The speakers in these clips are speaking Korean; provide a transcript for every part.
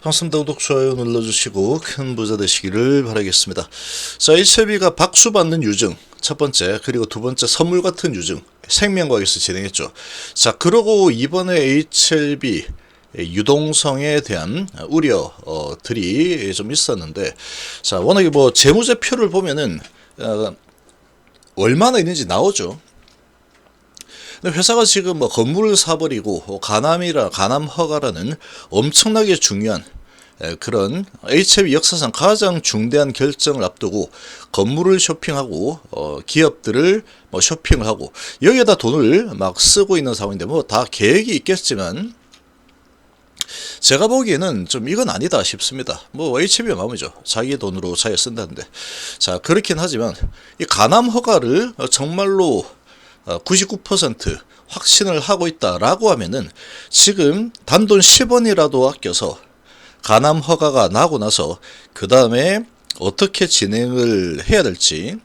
반갑습니다. 구독, 좋아요 눌러주시고 큰 부자 되시기를 바라겠습니다. 자, HLB가 박수 받는 유증 첫 번째, 그리고 두 번째 선물 같은 유증 생명과학에서 진행했죠. 자, 그러고 이번에 HLB 유동성에 대한 우려들이 좀 있었는데, 자, 워낙에 뭐 재무제표를 보면은 얼마나 있는지 나오죠. 근데 회사가 지금 뭐 건물을 사버리고 가남 허가라는 엄청나게 중요한 그런 HLB 역사상 가장 중대한 결정을 앞두고 건물을 쇼핑하고 기업들을 뭐 쇼핑을 하고 여기에다 돈을 막 쓰고 있는 상황인데, 뭐 다 계획이 있겠지만 제가 보기에는 좀 이건 아니다 싶습니다. 뭐 HLB의 마음이죠. 자기 돈으로 자기가 쓴다는데. 자, 그렇긴 하지만 이 가남 허가를 정말로 99% 확신을 하고 있다라고 하면은 지금 단돈 10원이라도 아껴서 가남 허가가 나고 나서 그 다음에 어떻게 진행을 해야 될지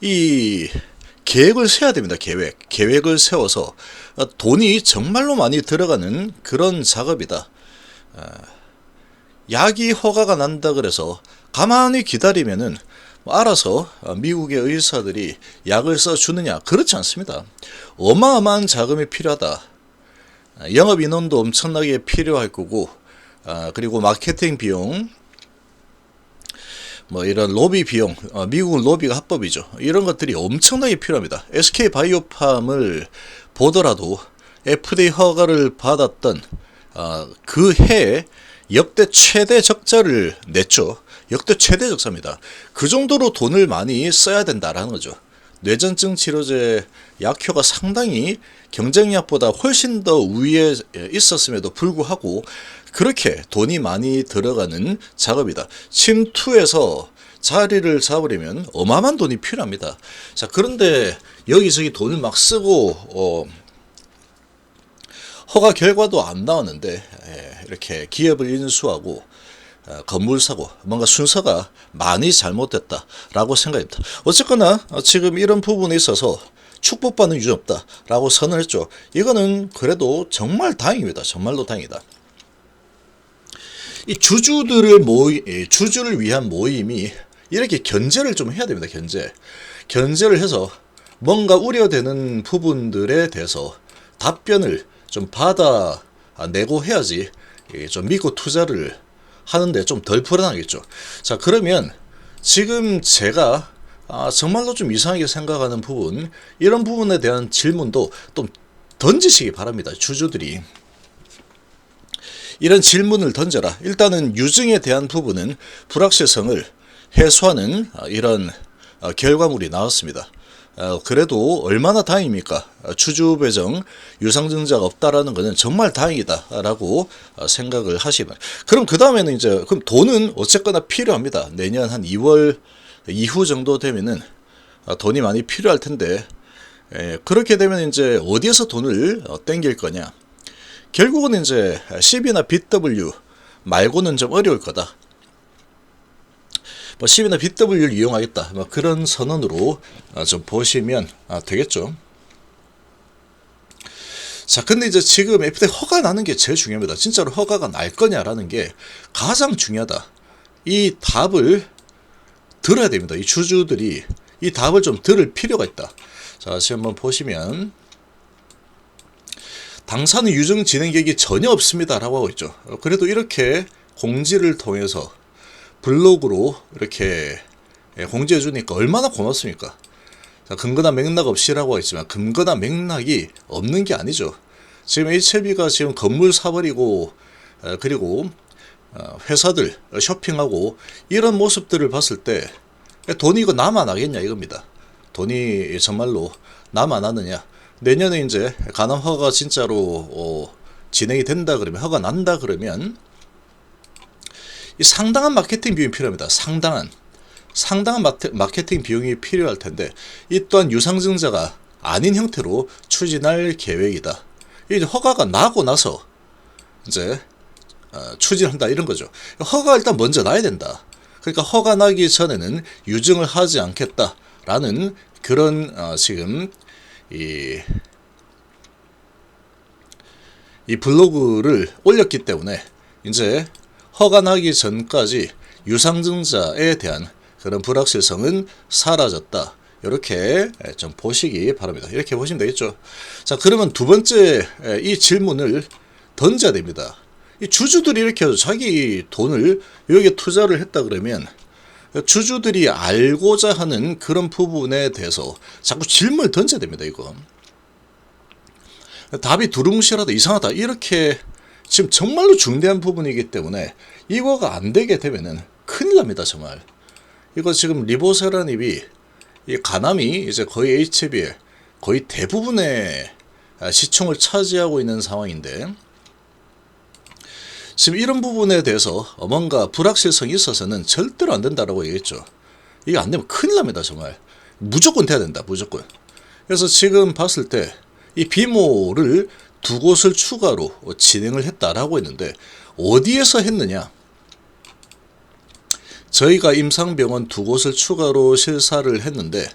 이 계획을 세워야 됩니다. 계획을 세워서 돈이 정말로 많이 들어가는 그런 작업이다. 약이 허가가 난다 그래서 가만히 기다리면은 알아서 미국의 의사들이 약을 써주느냐? 그렇지 않습니다. 어마어마한 자금이 필요하다. 영업 인원도 엄청나게 필요할 거고, 그리고 마케팅 비용, 뭐 이런 로비 비용, 미국은 로비가 합법이죠. 이런 것들이 엄청나게 필요합니다. SK 바이오팜을 보더라도 FDA 허가를 받았던 그 해에 역대 최대 적자를 냈죠. 역대 최대 적자입니다. 그 정도로 돈을 많이 써야 된다라는 거죠. 뇌전증 치료제 약효가 상당히 경쟁약보다 훨씬 더 위에 있었음에도 불구하고 그렇게 돈이 많이 들어가는 작업이다. 침투에서 자리를 잡으려면 어마어마한 돈이 필요합니다. 자, 그런데 여기저기 돈을 막 쓰고 허가 결과도 안 나왔는데 이렇게 기업을 인수하고 건물 사고 뭔가 순서가 많이 잘못됐다라고 생각합니다. 어쨌거나 지금 이런 부분에 있어서 축복받는 유전 없다라고 선언했죠. 이거는 그래도 정말 다행입니다. 정말로 다행이다. 이 주주를 위한 모임이 이렇게 견제를 좀 해야 됩니다. 견제를 해서 뭔가 우려되는 부분들에 대해서 답변을 좀 받아내고 해야지 좀 믿고 투자를 하는데 좀 덜 불안하겠죠. 자, 그러면 지금 제가 정말로 좀 이상하게 생각하는 부분, 이런 부분에 대한 질문도 좀 던지시기 바랍니다. 주주들이 이런 질문을 던져라. 일단은 유증에 대한 부분은 불확실성을 해소하는 이런 결과물이 나왔습니다. 그래도 얼마나 다행입니까? 주주 배정 유상증자가 없다라는 것은 정말 다행이다라고 생각을 하시면, 그럼 그 다음에는 이제 그럼 돈은 어쨌거나 필요합니다. 내년 한 2월 이후 정도 되면은 돈이 많이 필요할 텐데, 그렇게 되면 이제 어디에서 돈을 땡길 거냐? 결국은 이제 CB나 BW 말고는 좀 어려울 거다. 뭐 CB나 BW를 이용하겠다, 뭐 그런 선언으로 좀 보시면 되겠죠. 자, 근데 이제 지금 FDA 허가 나는 게 제일 중요합니다. 진짜로 허가가 날 거냐라는 게 가장 중요하다. 이 답을 들어야 됩니다. 이 주주들이 이 답을 좀 들을 필요가 있다. 자, 지금 한번 보시면 당사는 유증 진행 계획이 전혀 없습니다라고 하고 있죠. 그래도 이렇게 공지를 통해서 블로그로 이렇게 공지해 주니까 얼마나 고맙습니까? 자, 근거나 맥락 없이라고 했지만 근거나 맥락이 없는 게 아니죠. 지금 HLB가 지금 건물 사버리고 그리고 회사들 쇼핑하고 이런 모습들을 봤을 때 돈이 이거 남아나겠냐 이겁니다. 돈이 정말로 남아나느냐. 내년에 이제 가남 허가가 진짜로 진행이 된다 그러면, 허가 난다 그러면 이 상당한 마케팅 비용이 필요합니다. 상당한 마케팅 비용이 필요할 텐데, 이 또한 유상증자가 아닌 형태로 추진할 계획이다. 이제 허가가 나고 나서 이제 추진한다 이런 거죠. 허가가 일단 먼저 나야 된다. 그러니까 허가 나기 전에는 유증을 하지 않겠다라는 그런 지금 이 이 블로그를 올렸기 때문에 이제 허가 나기 전까지 유상증자에 대한 그런 불확실성은 사라졌다. 이렇게 좀 보시기 바랍니다. 이렇게 보시면 되겠죠. 자, 그러면 두 번째 이 질문을 던져야 됩니다. 이 주주들이 이렇게 해서 자기 돈을 여기에 투자를 했다 그러면 주주들이 알고자 하는 그런 부분에 대해서 자꾸 질문을 던져야 됩니다. 이거 답이 두루뭉실하다, 이상하다, 이렇게 지금 정말로 중대한 부분이기 때문에 이거가 안 되게 되면은 큰일 납니다. 정말 이거 지금 리보세라님이 이 가남이 이제 거의 HB의 거의 대부분의 시총을 차지하고 있는 상황인데, 지금 이런 부분에 대해서 뭔가 불확실성이 있어서는 절대로 안 된다라고 얘기했죠. 이게 안 되면 큰일 납니다. 정말 무조건 돼야 된다. 무조건. 그래서 지금 봤을 때 이 비모를 두 곳을 추가로 진행을 했다라고 했는데, 어디에서 했느냐? 저희가 임상병원 두 곳을 추가로 실사를 했는데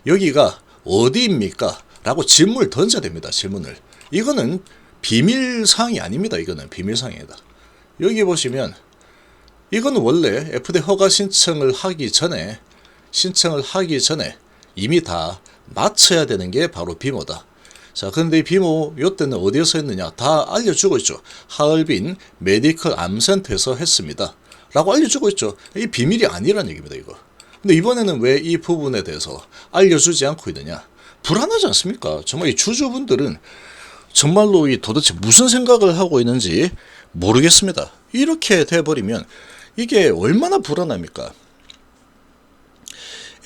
여기가 어디입니까? 라고 질문을 던져야 됩니다. 질문을. 이거는 비밀사항이 아닙니다. 이거는 비밀사항이다. 여기 보시면 이거는 원래 FDA 허가 신청을 하기 전에 이미 다 마쳐야 되는 게 바로 비모다. 자, 근데 이 비모 요때는 어디에서 했느냐? 다 알려주고 있죠. 하얼빈 메디컬 암센터에서 했습니다. 라고 알려주고 있죠. 이 비밀이 아니란 얘기입니다. 이거. 근데 이번에는 왜 이 부분에 대해서 알려주지 않고 있느냐? 불안하지 않습니까? 정말 이 주주분들은 정말로 이 도대체 무슨 생각을 하고 있는지 모르겠습니다. 이렇게 돼버리면 이게 얼마나 불안합니까?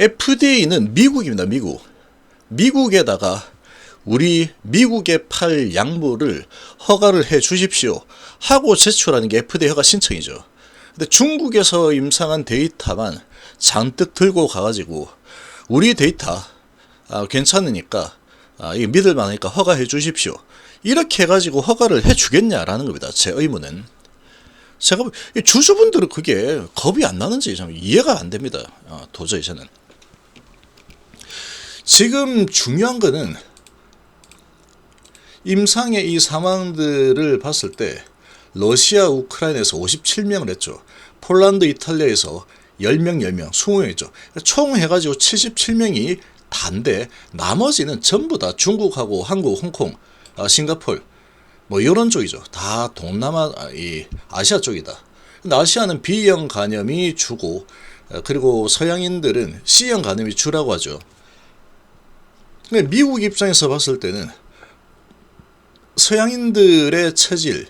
FDA는 미국입니다. 미국에다가 우리 미국에 팔 약물을 허가를 해 주십시오 하고 제출하는 게 FDA 허가 신청이죠. 근데 중국에서 임상한 데이터만 잔뜩 들고 가가지고 우리 데이터 괜찮으니까 이게 믿을만하니까 허가해 주십시오 이렇게 해가지고 허가를 해 주겠냐라는 겁니다. 제 의문은. 제가 주주분들은 그게 겁이 안 나는지 좀 이해가 안 됩니다. 도저히 저는. 지금 중요한 거는 임상의 이 사망들을 봤을 때 러시아, 우크라이나에서 57명을 했죠. 폴란드, 이탈리아에서 10명, 20명이죠. 총 해가지고 77명이 다인데 나머지는 전부 다 중국하고 한국, 홍콩, 싱가폴 뭐 이런 쪽이죠. 다 동남아, 이 아시아 쪽이다. 근데 아시아는 B형 간염이 주고 그리고 서양인들은 C형 간염이 주라고 하죠. 근데 미국 입장에서 봤을 때는 서양인들의 체질에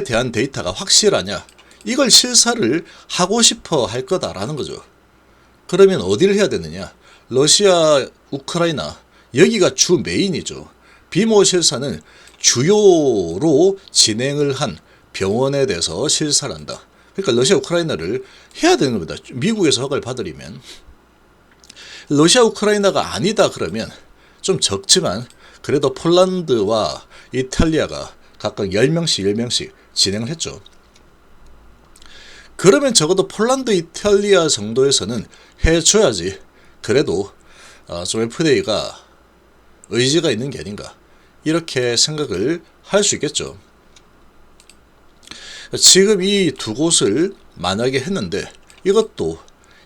대한 데이터가 확실하냐, 이걸 실사를 하고 싶어 할 거다라는 거죠. 그러면 어디를 해야 되느냐? 러시아, 우크라이나 여기가 주 메인이죠. 비모 실사는 주요로 진행을 한 병원에 대해서 실사를 한다. 그러니까 러시아, 우크라이나를 해야 되는 겁니다. 미국에서 허가를 받으려면. 러시아, 우크라이나가 아니다 그러면 좀 적지만 그래도 폴란드와 이탈리아가 각각 10명씩 진행을 했죠. 그러면 적어도 폴란드, 이탈리아 정도에서는 해줘야지 그래도 좀 FDA가 의지가 있는 게 아닌가 이렇게 생각을 할 수 있겠죠. 지금 이 두 곳을 만약에 했는데 이것도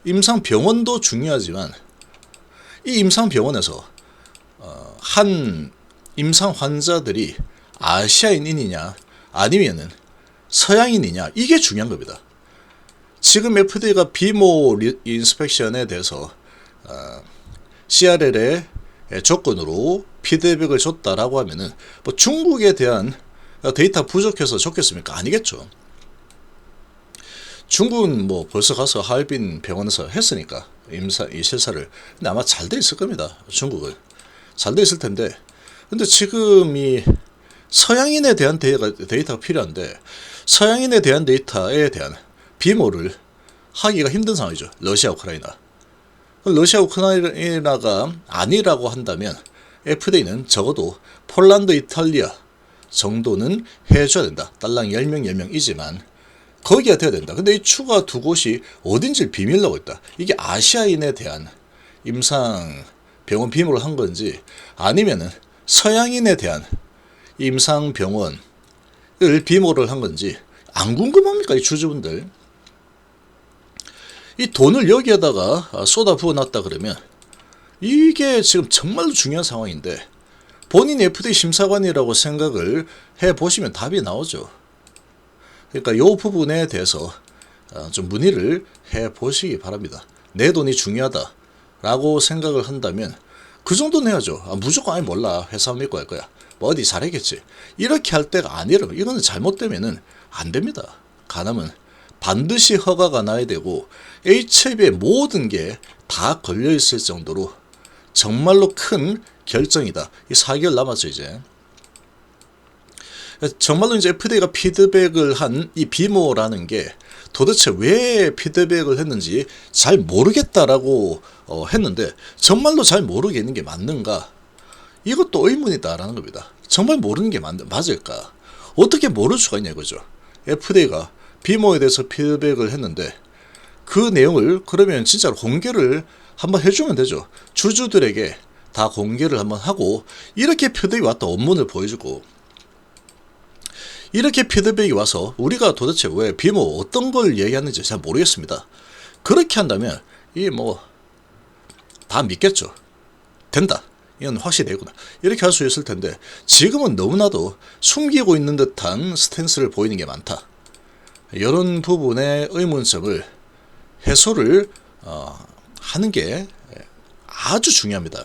임상병원도 중요하지만 이 임상병원에서 한 임상 환자들이 아시아인이냐 아니면은 서양인이냐 이게 중요한 겁니다. 지금 FDA가 비모 인스펙션에 대해서 CRL의 조건으로 피드백을 줬다라고 하면은 뭐 중국에 대한 데이터 부족해서 줬겠습니까? 아니겠죠. 중국은 뭐 벌써 가서 하얼빈 병원에서 했으니까 이 실사를. 근데 아마 잘 돼 있을 겁니다. 중국은 잘 돼 있을 텐데. 근데 지금 이 서양인에 대한 데이터가 필요한데 서양인에 대한 데이터에 대한 비모를 하기가 힘든 상황이죠. 러시아, 우크라이나. 러시아, 우크라이나가 아니라고 한다면 FDA는 적어도 폴란드, 이탈리아 정도는 해줘야 된다. 딸랑 10명이지만 거기가 돼야 된다. 근데 이 추가 두 곳이 어딘지 비밀로 하고 있다. 이게 아시아인에 대한 임상 병원 비모를 한 건지 아니면은 서양인에 대한 임상병원을 비모를 한 건지 안 궁금합니까? 이 주주분들. 이 돈을 여기에다가 쏟아부어 놨다 그러면 이게 지금 정말로 중요한 상황인데 본인 FDA 심사관이라고 생각을 해보시면 답이 나오죠. 그러니까 이 부분에 대해서 좀 문의를 해보시기 바랍니다. 내 돈이 중요하다라고 생각을 한다면 그 정도는 해야죠. 무조건 아니 몰라 회사 믿고 할 거야. 뭐 어디 잘하겠지. 이렇게 할 때가 아니라 이거는 잘못되면은 안 됩니다. 간암은 반드시 허가가 나야 되고 HIV의 모든 게 다 걸려 있을 정도로 정말로 큰 결정이다. 이 4개월 남았죠 이제. 정말로 이제 FDA가 피드백을 한 이 비모라는 게 도대체 왜 피드백을 했는지 잘 모르겠다라고 했는데 정말로 잘 모르겠는 게 맞는가? 이것도 의문이다라는 겁니다. 정말 모르는 게 맞을까? 어떻게 모를 수가 있냐 이거죠. FDA가 비모에 대해서 피드백을 했는데 그 내용을 그러면 진짜로 공개를 한번 해주면 되죠. 주주들에게 다 공개를 한번 하고 이렇게 피드백이 왔다 원문을 보여주고 이렇게 피드백이 와서 우리가 도대체 왜 비모 어떤 걸 얘기하는지 잘 모르겠습니다. 그렇게 한다면 이 뭐 다 믿겠죠. 된다. 이건 확실히 되구나. 이렇게 할 수 있을 텐데 지금은 너무나도 숨기고 있는 듯한 스탠스를 보이는 게 많다. 이런 부분의 의문점을 해소를 하는 게 아주 중요합니다.